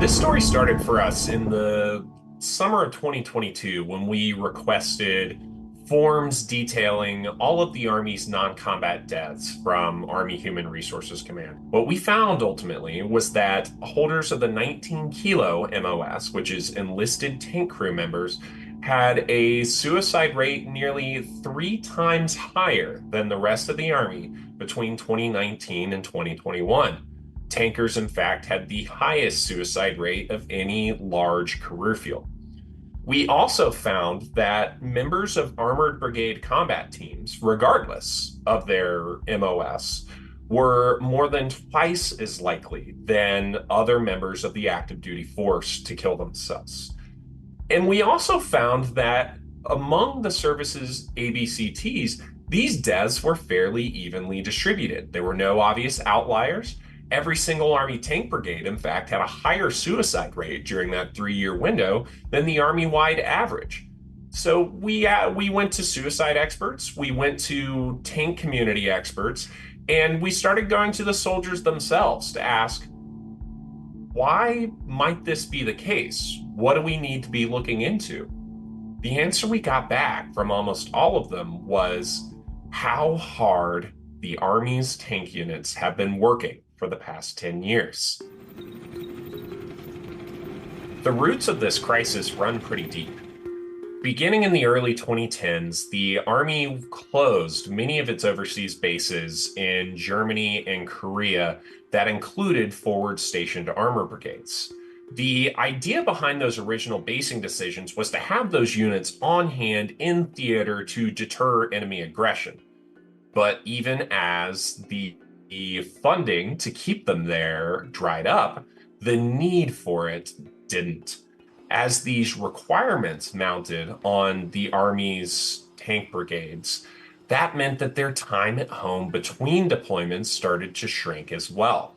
This story started for us in the summer of 2022 when we requested forms detailing all of the Army's non-combat deaths from Army Human Resources Command. What we found ultimately was that holders of the 19 kilo MOS, which is enlisted tank crew members, had a suicide rate nearly 3 times higher than the rest of the Army between 2019 and 2021. Tankers, in fact, had the highest suicide rate of any large career field. We also found that members of armored brigade combat teams, regardless of their MOS, were more than twice as likely than other members of the active duty force to kill themselves. And we also found that among the service's ABCTs, these deaths were fairly evenly distributed. There were no obvious outliers. Every single Army tank brigade, in fact, had a higher suicide rate during that 3 year window than the Army-wide average. So we went to suicide experts, we went to tank community experts, and we started going to the soldiers themselves to ask, why might this be the case? What do we need to be looking into? The answer we got back from almost all of them was how hard the Army's tank units have been working for the past 10 years. The roots of this crisis run pretty deep. Beginning in the early 2010s, the Army closed many of its overseas bases in Germany and Korea that included forward stationed armor brigades. The idea behind those original basing decisions was to have those units on hand in theater to deter enemy aggression. But even as the funding to keep them there dried up, the need for it didn't. As these requirements mounted on the Army's tank brigades, that meant that their time at home between deployments started to shrink as well.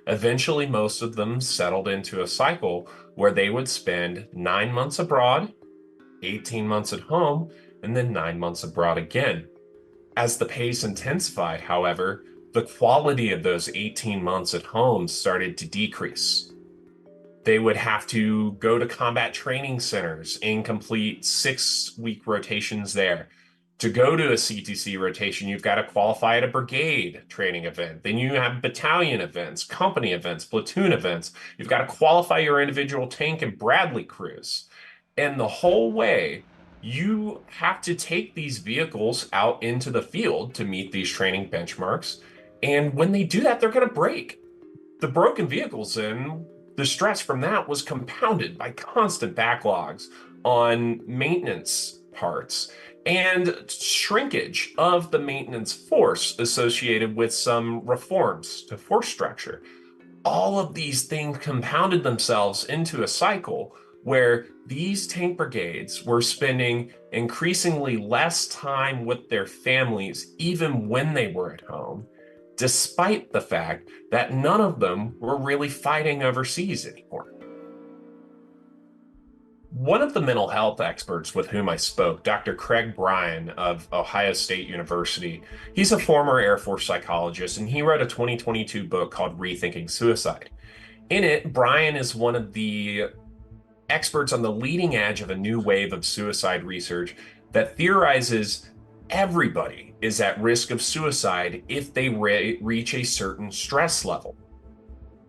Eventually, most of them settled into a cycle where they would spend 9 months abroad, 18 months at home, and then 9 months abroad again. As the pace intensified, however, the quality of those 18 months at home started to decrease. They would have to go to combat training centers and complete 6 week rotations there. To go to a CTC rotation, you've got to qualify at a brigade training event. Then you have battalion events, company events, platoon events. You've got to qualify your individual tank and Bradley crews. And the whole way, you have to take these vehicles out into the field to meet these training benchmarks. And when they do that, they're going to break. The broken vehicles and the stress from that was compounded by constant backlogs on maintenance parts and shrinkage of the maintenance force associated with some reforms to force structure. All of these things compounded themselves into a cycle where these tank brigades were spending increasingly less time with their families, even when they were at home, despite the fact that none of them were really fighting overseas anymore. One of the mental health experts with whom I spoke, Dr. Craig Bryan of Ohio State University, he's a former Air Force psychologist, and he wrote a 2022 book called Rethinking Suicide. In it, Bryan is one of the experts on the leading edge of a new wave of suicide research that theorizes everybody is at risk of suicide if they reach a certain stress level.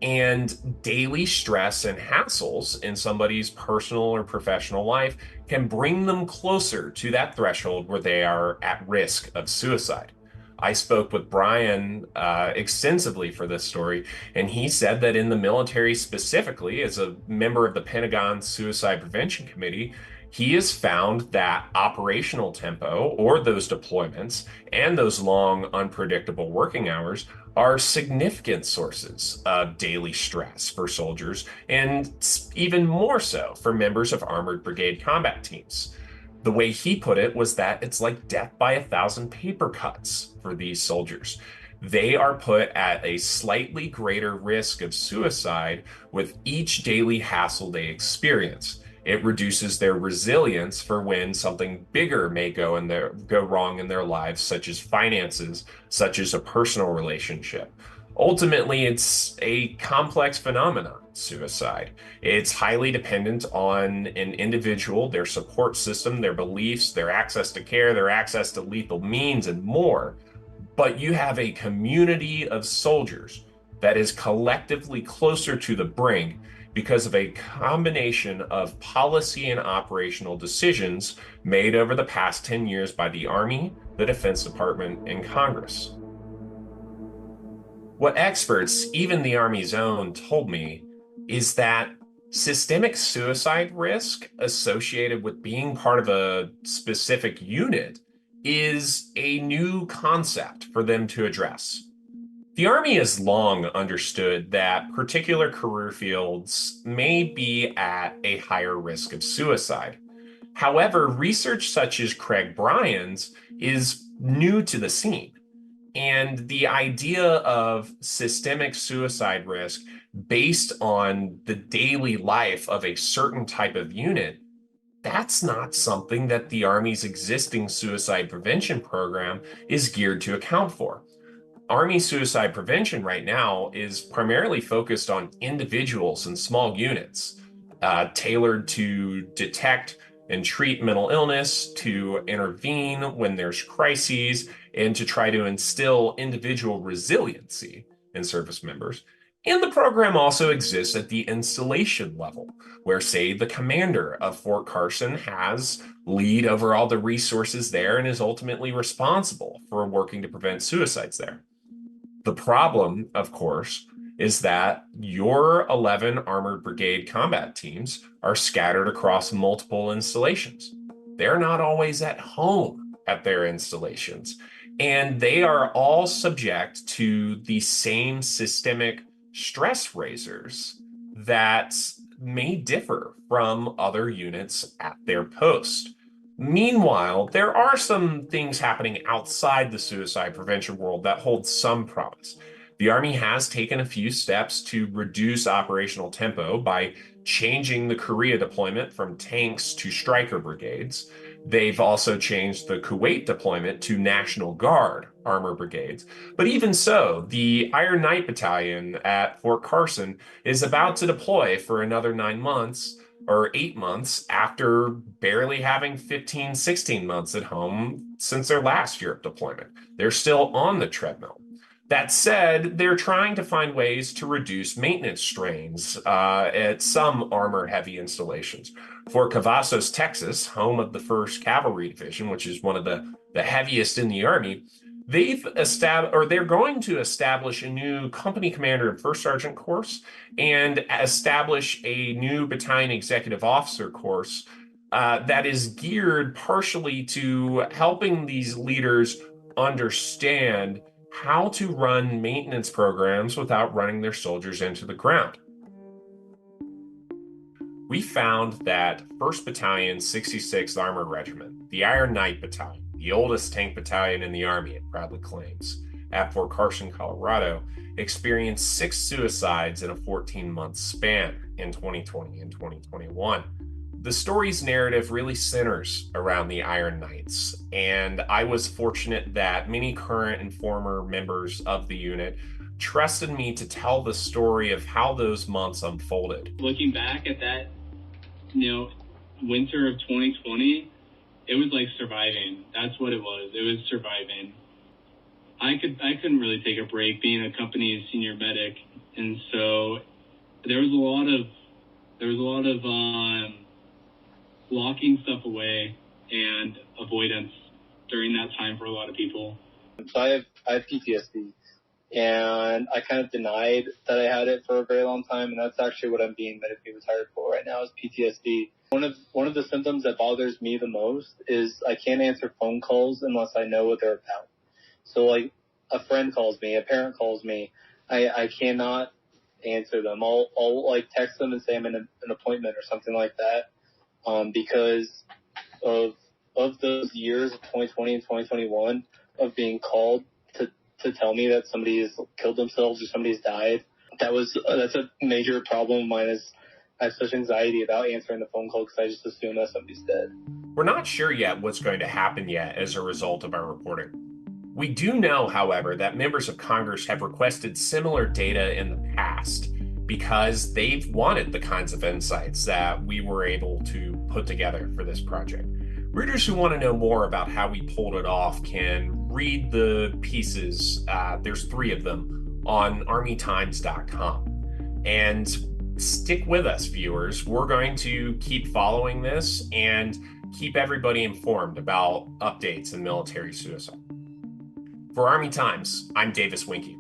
And daily stress and hassles in somebody's personal or professional life can bring them closer to that threshold where they are at risk of suicide. I spoke with Bryan extensively for this story, and he said that in the military specifically, as a member of the Pentagon's Suicide Prevention Committee, he has found that operational tempo or those deployments and those long, unpredictable working hours are significant sources of daily stress for soldiers, and even more so for members of armored brigade combat teams. The way he put it was that it's like death by 1,000 paper cuts for these soldiers. They are put at a slightly greater risk of suicide with each daily hassle they experience. It reduces their resilience for when something bigger may go wrong in their lives, such as finances, such as a personal relationship. Ultimately, it's a complex phenomenon, suicide. It's highly dependent on an individual, their support system, their beliefs, their access to care, their access to lethal means, and more. But you have a community of soldiers that is collectively closer to the brink because of a combination of policy and operational decisions made over the past 10 years by the Army, the Defense Department, and Congress. What experts, even the Army's own, told me is that systemic suicide risk associated with being part of a specific unit is a new concept for them to address. The Army has long understood that particular career fields may be at a higher risk of suicide. However, research such as Craig Bryan's is new to the scene. And the idea of systemic suicide risk based on the daily life of a certain type of unit, that's not something that the Army's existing suicide prevention program is geared to account for. Army suicide prevention right now is primarily focused on individuals and small units, tailored to detect and treat mental illness, to intervene when there's crises, and to try to instill individual resiliency in service members. And the program also exists at the installation level, where, say, the commander of Fort Carson has lead over all the resources there and is ultimately responsible for working to prevent suicides there. The problem, of course, is that your 11 Armored Brigade combat teams are scattered across multiple installations. They're not always at home at their installations, and they are all subject to the same systemic stress raisers that may differ from other units at their post. Meanwhile, there are some things happening outside the suicide prevention world that hold some promise. The Army has taken a few steps to reduce operational tempo by changing the Korea deployment from tanks to Stryker brigades. They've also changed the Kuwait deployment to National Guard armor brigades. But even so, the Iron Knight Battalion at Fort Carson is about to deploy for another 9 months or 8 months after barely having 15, 16 months at home since their last Europe deployment. They're still on the treadmill. That said, they're trying to find ways to reduce maintenance strains at some armor heavy installations. Fort Cavazos, Texas, home of the 1st Cavalry Division, which is one of the heaviest in the Army, they're going to establish a new company commander and first sergeant course and establish a new battalion executive officer course that is geared partially to helping these leaders understand how to run maintenance programs without running their soldiers into the ground. We found that 1st Battalion, 66th Armored Regiment, the Iron Knight Battalion, the oldest tank battalion in the Army, it proudly claims, at Fort Carson, Colorado, experienced 6 suicides in a 14-month span in 2020 and 2021. The story's narrative really centers around the Iron Knights, and I was fortunate that many current and former members of the unit trusted me to tell the story of how those months unfolded. Looking back at that, winter of 2020, it was like surviving. That's what it was. It was surviving. I couldn't really take a break being a company senior medic, and so there was a lot of locking stuff away and avoidance during that time for a lot of people. So I have PTSD, and I kind of denied that I had it for a very long time, and that's actually what I'm being medically retired for right now is PTSD. One of the symptoms that bothers me the most is I can't answer phone calls unless I know what they're about. So like a friend calls me, a parent calls me, I cannot answer them. I'll like text them and say I'm in an appointment or something like that. Because of those years of 2020 and 2021 of being called to tell me that somebody has killed themselves or somebody's died. That's a major problem of mine is I have such anxiety about answering the phone call because I just assume that somebody's dead. We're not sure yet what's going to happen yet as a result of our reporting. We do know, however, that members of Congress have requested similar data in the past because they've wanted the kinds of insights that we were able to put together for this project. Readers who want to know more about how we pulled it off can read the pieces, there's 3 of them, on armytimes.com. And stick with us, viewers. We're going to keep following this and keep everybody informed about updates in military suicide. For Army Times, I'm Davis Winke.